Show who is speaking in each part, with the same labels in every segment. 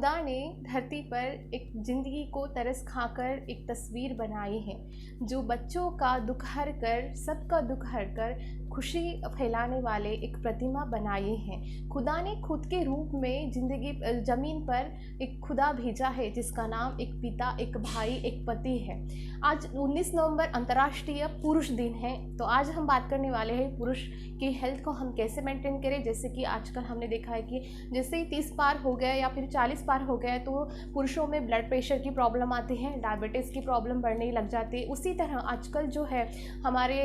Speaker 1: खुदा ने धरती पर एक ज़िंदगी को तरस खाकर एक तस्वीर बनाई है, जो बच्चों का दुख हर कर, सबका दुख हर कर खुशी फैलाने वाले एक प्रतिमा बनाई है। खुदा ने खुद के रूप में ज़िंदगी ज़मीन पर एक खुदा भेजा है, जिसका नाम एक पिता, एक भाई, एक पति है। आज 19 नवंबर अंतर्राष्ट्रीय पुरुष दिन है, तो आज हम बात करने वाले हैं पुरुष की हेल्थ को हम कैसे मेंटेन करें। जैसे कि आजकल हमने देखा है कि जैसे ही 30 पार हो गया या फिर 40 पार हो गया तो पुरुषों में ब्लड प्रेशर की प्रॉब्लम आती है, डायबिटीज़ की प्रॉब्लम बढ़ने लग जाती है। उसी तरह आजकल जो है हमारे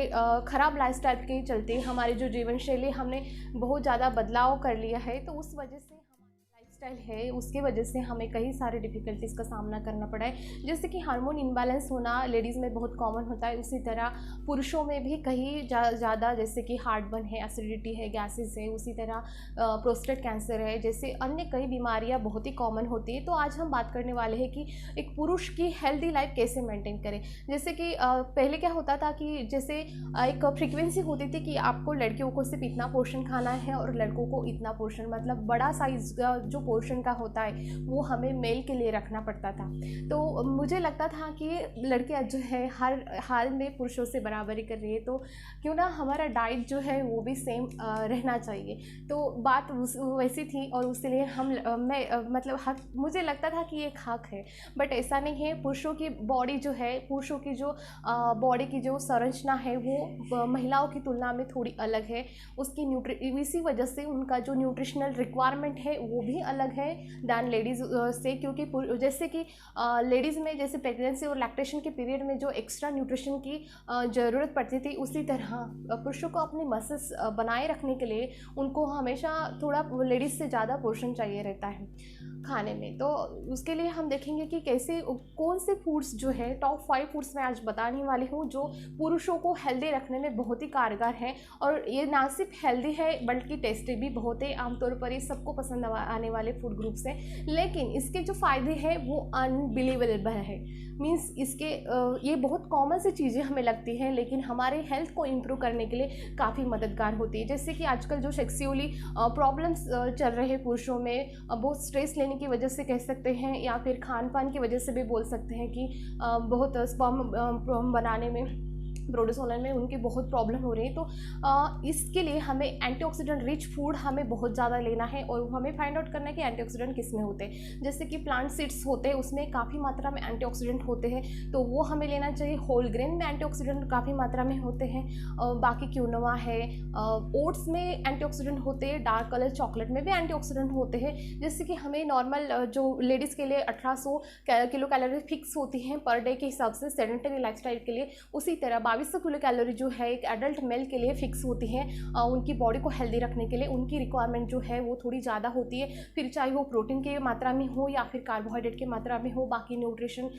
Speaker 1: ख़राब लाइफस्टाइल के चलते हमारी जो जीवन शैली हमने बहुत ज़्यादा बदलाव कर लिया है, तो उस वजह से लाइफस्टाइल है उसके वजह से हमें कई सारे डिफ़िकल्टीज़ का सामना करना पड़ा है। जैसे कि हार्मोन इम्बैलेंस होना लेडीज़ में बहुत कॉमन होता है, उसी तरह पुरुषों में भी कहीं ज़्यादा, जैसे कि हार्ट बर्न है, एसिडिटी है, गैसेस है, उसी तरह प्रोस्टेट कैंसर है, जैसे अन्य कई बीमारियां बहुत ही कॉमन होती है। तो आज हम बात करने वाले हैं कि एक पुरुष की हेल्दी लाइफ कैसे मेंटेन करें। जैसे कि पहले क्या होता था कि जैसे एक फ्रीक्वेंसी होती थी कि आपको लड़कियों को सिर्फ इतना पोर्शन खाना है और लड़कों को इतना पोर्शन, मतलब बड़ा साइज़ का जो पोर्शन का होता है वो हमें मेल के लिए रखना पड़ता था। तो मुझे लगता था कि लड़कियां जो है हर हाल में पुरुषों से बराबरी कर रही है, तो क्यों ना हमारा डाइट जो है वो भी सेम रहना चाहिए। तो बात वैसी थी और उसके लिए मतलब मुझे लगता था कि ये एक हक है, बट ऐसा नहीं है। पुरुषों की बॉडी जो है, पुरुषों की जो बॉडी की जो संरचना है वो महिलाओं की तुलना में थोड़ी अलग है। उसकी इसी वजह से उनका जो न्यूट्रिशनल रिक्वायरमेंट है वो भी अलग है दैन लेडीज़ से, क्योंकि जैसे कि लेडीज़ में जैसे प्रेगनेंसी और लैक्टेशन के पीरियड में जो एक्स्ट्रा न्यूट्रिशन की ज़रूरत पड़ती थी, उसी तरह पुरुषों को अपनी मसल्स बनाए रखने के लिए उनको हमेशा थोड़ा लेडीज़ से ज़्यादा पोर्शन चाहिए रहता है खाने में। तो उसके लिए हम देखेंगे कि कैसे कौन से फूड्स जो है टॉप 5 फूड्स मैं आज बताने वाली हूँ जो पुरुषों को हेल्दी रखने में बहुत ही कारगर है। और ये ना सिर्फ हेल्दी है बल्कि टेस्टी भी बहुत है। आमतौर पर ये सबको पसंद आने वाले फूड ग्रुप्स हैं, लेकिन इसके जो फ़ायदे हैं वो अनबिलीवेबल है। मीन्स इसके ये बहुत कॉमन सी चीज़ें हमें लगती हैं, लेकिन हमारे हेल्थ को इम्प्रूव करने के लिए काफ़ी मददगार होती है। जैसे कि आजकल जो सेक्सुअली प्रॉब्लम्स चल रहे हैं पुरुषों में, बहुत स्ट्रेस लेने की वजह से कह सकते हैं या फिर खान पान की वजह से भी बोल सकते हैं कि बहुत स्पर्म बनाने में, प्रोड्यूस होने में उनकी बहुत प्रॉब्लम हो रही है। तो इसके लिए हमें एंटीऑक्सीडेंट रिच फूड हमें बहुत ज़्यादा लेना है और हमें फाइंड आउट करना है कि एंटीऑक्सीडेंट किस में होते हैं। जैसे कि प्लांट सीड्स होते हैं, उसमें काफ़ी मात्रा में एंटीऑक्सीडेंट होते हैं, तो वो हमें लेना चाहिए। होल ग्रेन में एंटीऑक्सीडेंट काफ़ी मात्रा में होते हैं। बाकी क्यूनोवा है, ओट्स में एंटीऑक्सीडेंट होते हैं, डार्क कलर चॉकलेट में भी एंटीऑक्सीडेंट होते हैं। जैसे कि हमें नॉर्मल जो लेडीज़ के लिए 1800 किलो कैलोरी फिक्स होती हैं पर डे के हिसाब से सेडेंटरी लाइफस्टाइल के लिए, उसी तरह 2200 किलो कैलोरी जो है एक एडल्ट मेल के लिए फिक्स होती है। उनकी बॉडी को हेल्दी रखने के लिए उनकी रिक्वायरमेंट जो है वो थोड़ी ज़्यादा होती है, फिर चाहे वो प्रोटीन की मात्रा में हो या फिर कार्बोहाइड्रेट की मात्रा में हो। बाकी न्यूट्रिशन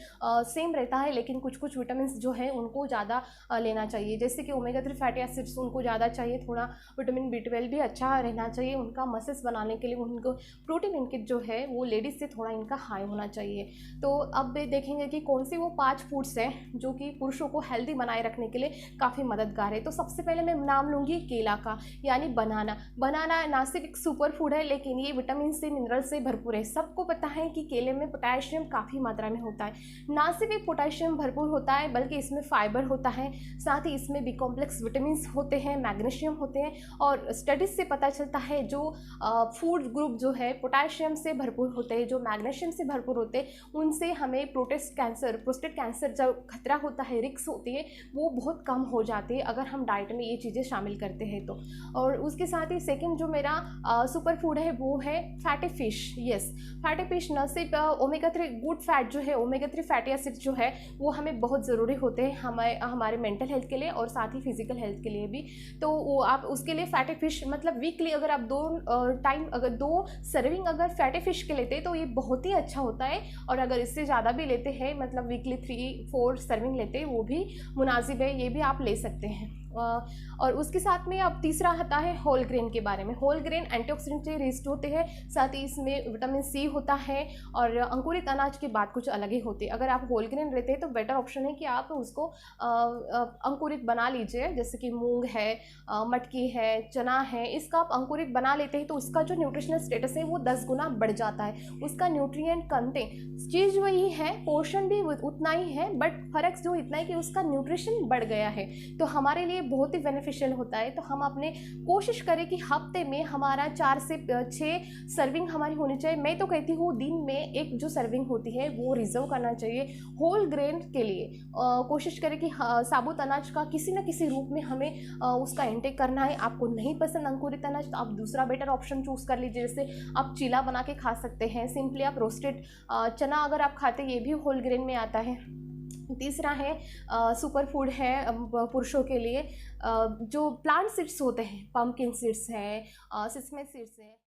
Speaker 1: सेम रहता है, लेकिन कुछ कुछ विटामिन जो है उनको ज़्यादा लेना चाहिए। जैसे कि ओमेगा 3 फैटी एसिड्स उनको ज़्यादा चाहिए, थोड़ा विटामिन B12 भी अच्छा रहना चाहिए उनका मसल्स बनाने के लिए। उनको प्रोटीन इनटेक जो है वो लेडीज़ से थोड़ा इनका हाई होना चाहिए। तो अब देखेंगे कि कौन सी वो 5 फूड्स हैं जो कि पुरुषों को हेल्दी बनाए रखने के लिए काफ़ी मददगार है। तो सबसे पहले मैं नाम लूँगी केला का, यानी बनाना। बनाना ना सिर्फ एक सुपर फूड है, लेकिन ये विटामिन से, मिनरल से भरपूर है। सबको पता है कि केले में पोटेशियम काफ़ी मात्रा में होता है। ना सिर्फ एक पोटेशियम भरपूर होता है बल्कि इसमें फाइबर होता है, साथ ही इसमें बी कॉम्प्लेक्स विटामिन होते हैं, मैग्नीशियम होते हैं। और स्टडीज से पता चलता है जो फूड ग्रुप जो है पोटेशियम से भरपूर होते हैं, जो मैग्नीशियम से भरपूर होते हैं, उनसे हमें प्रोस्टेट कैंसर जब खतरा होता है, रिस्क होती है, वो बहुत कम हो जाती है अगर हम डाइट में ये चीज़ें शामिल करते हैं तो। और उसके साथ ही सेकंड जो मेरा सुपर फूड है वो है fatty fish. Yes, fatty fish न सिर्फ ओमेगा 3 गुड फैट जो है, ओमेगा 3 फैटी एसिड जो है वो हमें बहुत ज़रूरी होते हैं हमारे मेंटल हेल्थ के लिए और साथ ही फिजिकल हेल्थ के लिए भी। तो वो आप उसके लिए फैटी फिश मतलब वीकली अगर आप 2 सर्विंग अगर फैटी फिश के लेते हैं तो ये बहुत ही अच्छा होता है। और अगर इससे ज़्यादा भी लेते हैं, मतलब वीकली 3-4 सर्विंग लेते हैं, वो भी मुनासिब है, ये भी आप ले सकते हैं। और उसके साथ में अब तीसरा आता है होल ग्रेन के बारे में। होल ग्रेन एंटीऑक्सीडेंट से रिच्ड होते हैं, साथ ही इसमें विटामिन सी होता है, और अंकुरित अनाज की बात कुछ अलग ही होती है। अगर आप होल ग्रेन लेते हैं तो बेटर ऑप्शन है कि आप उसको अंकुरित बना लीजिए, जैसे कि मूंग है, मटकी है, चना है, इसका आप अंकुरित बना लेते हैं तो उसका जो न्यूट्रिशनल स्टेटस है वो 10 गुना बढ़ जाता है। उसका न्यूट्रिएंट कंटेंट चीज़ वही है, पोर्शन भी उतना ही है, बट फर्क जो इतना है कि उसका न्यूट्रिशन बढ़ गया है, तो हमारे लिए बहुत ही बेनिफिशियल होता है। तो हम अपने कोशिश करें कि हफ्ते में हमारा 4 से 6 सर्विंग हमारी होनी चाहिए। मैं तो कहती हूँ दिन में एक जो सर्विंग होती है वो रिजर्व करना चाहिए होल ग्रेन के लिए। कोशिश करें कि साबुत अनाज का किसी न किसी रूप में हमें उसका इंटेक करना है। आपको नहीं पसंद अंकुरित अनाज तो आप दूसरा बेटर ऑप्शन चूज़ कर लीजिए, जैसे आप चीला बना के खा सकते हैं, सिंपली आप रोस्टेड चना अगर आप खाते हैं ये भी होल ग्रेन में आता है। तीसरा है सुपर फूड है पुरुषों के लिए, जो प्लांट सीड्स होते हैं, पम्पकिन सीड्स है, सिसमे सीड्स है।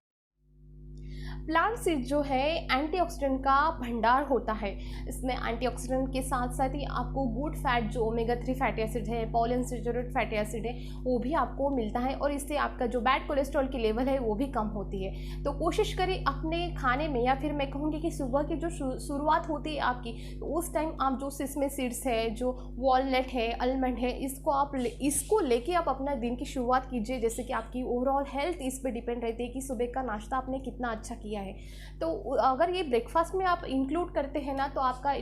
Speaker 1: प्लांट सीड जो है एंटीऑक्सीडेंट का भंडार होता है। इसमें एंटीऑक्सीडेंट के साथ साथ ही आपको गुड फैट जो ओमेगा 3 फैटी एसिड है, पॉलीअनसैचुरेटेड फैटी एसिड है, वो भी आपको मिलता है, और इससे आपका जो बैड कोलेस्ट्रॉल की लेवल है वो भी कम होती है। तो कोशिश करें अपने खाने में, या फिर मैं कहूँगी कि सुबह की जो शुरुआत होती है आपकी, तो उस टाइम आप जो सिसमे सीड्स है, जो वॉलनट है, आलमंड है, इसको लेके आप अपना दिन की शुरुआत कीजिए। जैसे कि आपकी ओवरऑल हेल्थ इस पर डिपेंड रहती है कि सुबह का नाश्ता आपने कितना अच्छा किया है। तो अगर ये ब्रेकफास्ट में आप इंक्लूड करते हैं ना, तो आपका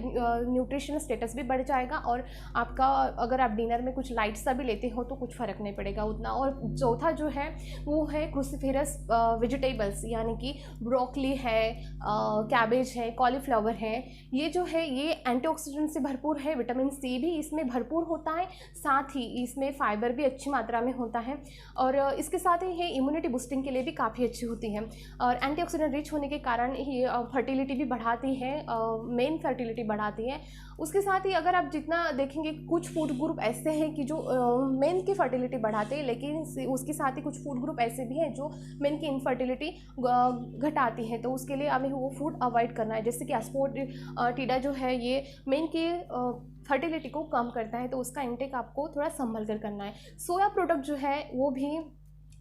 Speaker 1: न्यूट्रिशन स्टेटस भी बढ़ जाएगा, और आपका अगर आप डिनर में कुछ लाइट सा भी लेते हो तो कुछ फ़र्क नहीं पड़ेगा उतना। और चौथा जो है वो है क्रूसीफेरस वेजिटेबल्स, यानी कि ब्रोकली है, कैबेज है, कॉलीफ्लावर है। ये जो है ये एंटीऑक्सीडेंट से भरपूर है, विटामिन सी भी इसमें भरपूर होता है, साथ ही इसमें फाइबर भी अच्छी मात्रा में होता है, और इसके साथ ही ये इम्यूनिटी बूस्टिंग के लिए भी काफ़ी अच्छी होती है। और एंटीऑक्सीडेंट रिच होने के कारण ये फर्टिलिटी भी बढ़ाती है, मेन फर्टिलिटी बढ़ाती है। उसके साथ ही अगर आप जितना देखेंगे कुछ फूड ग्रुप ऐसे हैं कि जो मेन की फर्टिलिटी बढ़ाते हैं, लेकिन उसके साथ ही कुछ फूड ग्रुप ऐसे भी हैं जो मेन की इनफर्टिलिटी घटाती है, तो उसके लिए हमें वो फूड अवॉइड करना है। जैसे कि एस्फोटिडा जो है ये मेन की फर्टिलिटी को कम करता है, तो उसका इंटेक आपको थोड़ा संभल कर करना है। सोया प्रोडक्ट जो है वो भी,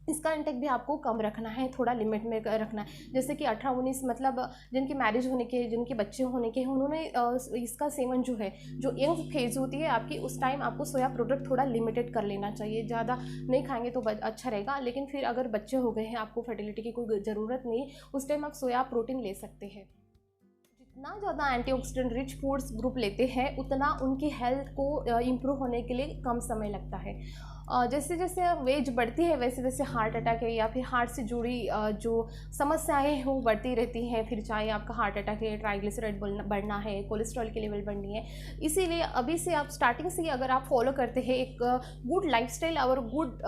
Speaker 1: इसका इंटेक भी आपको कम रखना है, थोड़ा लिमिट में रखना है। जैसे कि 18-19 मतलब जिनकी मैरिज होने के, जिनके बच्चे होने के, उन्होंने इसका सेवन जो है, जो यंग फेज होती है आपकी, उस टाइम आपको सोया प्रोडक्ट थोड़ा लिमिटेड कर लेना चाहिए। ज़्यादा नहीं खाएंगे तो अच्छा रहेगा, लेकिन फिर अगर बच्चे हो गए हैं, आपको फर्टिलिटी की कोई ज़रूरत नहीं, उस टाइम आप सोया प्रोटीन ले सकते हैं। जितना ज़्यादा एंटीऑक्सीडेंट रिच फूड्स ग्रुप लेते हैं उतना उनकी हेल्थ को इम्प्रूव होने के लिए कम समय लगता है। जैसे जैसे वेज बढ़ती है वैसे वैसे हार्ट अटैक है, या फिर हार्ट से जुड़ी जो समस्याएं हैं वो बढ़ती रहती हैं। फिर चाहे आपका हार्ट अटैक है, ट्राइग्लिसराइड बढ़ना है, कोलेस्ट्रॉल की लेवल बढ़नी है। इसीलिए अभी से आप स्टार्टिंग से अगर आप फॉलो करते हैं एक गुड लाइफस्टाइल और गुड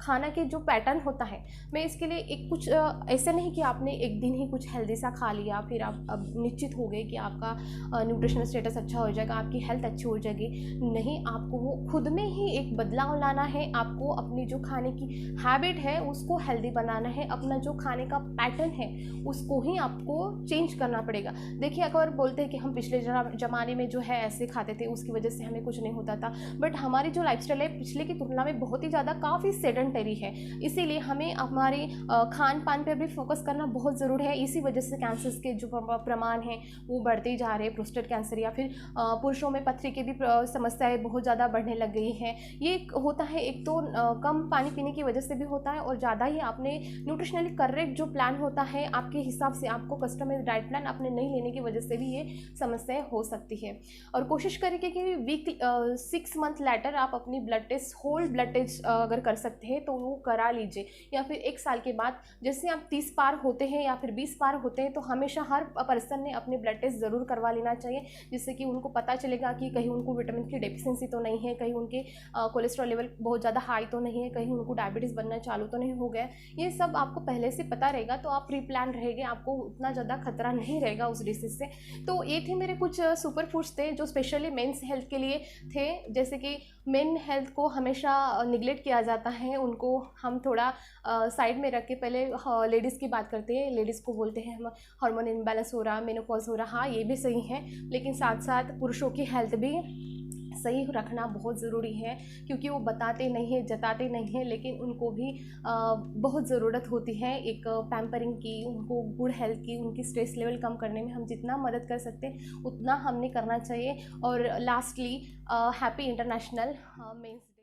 Speaker 1: खाना के जो पैटर्न होता है, मैं इसके लिए एक कुछ ऐसा नहीं कि आपने एक दिन ही कुछ हेल्दी सा खा लिया फिर आप अब निश्चित हो गए कि आपका न्यूट्रिशनल स्टेटस अच्छा हो जाएगा, आपकी हेल्थ अच्छी हो जाएगी। नहीं, आपको वो खुद में ही एक बदलाव लाना है। आपको अपनी जो खाने की हैबिट है उसको हेल्दी बनाना है, अपना जो खाने का पैटर्न है उसको ही आपको चेंज करना पड़ेगा। देखिए, अगर बोलते हैं कि हम पिछले ज़माने में जो है ऐसे खाते थे, उसकी वजह से हमें कुछ नहीं होता था, बट हमारी जो लाइफस्टाइल है पिछले की तुलना में बहुत ही ज़्यादा काफ़ी सेडेंटरी है। इसीलिए हमें हमारे खान पान पर भी फोकस करना बहुत ज़रूरी है। इसी वजह से कैंसर्स के जो प्रमाण हैं वो बढ़ते ही जा रहे हैं। प्रोस्टेट कैंसर या फिर पुरुषों में पथरी की भी समस्याएं बहुत ज़्यादा बढ़ने लग गई हैं। ये होता है एक तो कम पानी पीने की वजह से भी होता है, और ज़्यादा ही आपने न्यूट्रिशनली करेक्ट जो प्लान होता है आपके हिसाब से, आपको कस्टमाइज्ड डाइट प्लान आपने नहीं लेने की वजह से भी ये समस्याएं हो सकती है। और कोशिश करिए कि वीक 6 मंथ लेटर आप अपनी blood test, whole blood test अगर कर सकते हैं तो वो करा लीजिए। या फिर 1 साल के बाद जैसे आप 30 पार होते हैं या फिर 20 पार होते हैं, तो हमेशा हर पर्सन ने अपने ब्लड टेस्ट ज़रूर करवा लेना चाहिए, जिससे कि उनको पता चलेगा कि कहीं उनको विटामिन की डेफिशिएंसी तो नहीं है, कहीं उनके कोलेस्ट्रॉल लेवल बहुत ज़्यादा हाई तो नहीं है, कहीं उनको डायबिटीज़ बनना चालू तो नहीं हो गया। ये सब आपको पहले से पता रहेगा, तो आप प्री प्लान रहेंगे, आपको उतना ज़्यादा खतरा नहीं रहेगा उस डिसीज़ से। तो ये थे मेरे कुछ सुपर फूड्स थे जो स्पेशली मेंस हेल्थ के लिए थे। जैसे कि मेन हेल्थ को हमेशा निगलेक्ट किया जाता है, उनको हम थोड़ा साइड में रख के पहले लेडीज़ की बात करते हैं। लेडीज़ को बोलते हैं हम हार्मोन इम्बैलेंस हो रहा, मेनोपॉज हो रहा, हाँ ये भी सही है, लेकिन साथ साथ पुरुषों की हेल्थ भी सही रखना बहुत ज़रूरी है, क्योंकि वो बताते नहीं हैं, जताते नहीं हैं, लेकिन उनको भी बहुत ज़रूरत होती है एक पैम्परिंग की, उनको गुड हेल्थ की, उनकी स्ट्रेस लेवल कम करने में हम जितना मदद कर सकते हैं उतना हमने करना चाहिए। और लास्टली हैप्पी इंटरनेशनल मेंस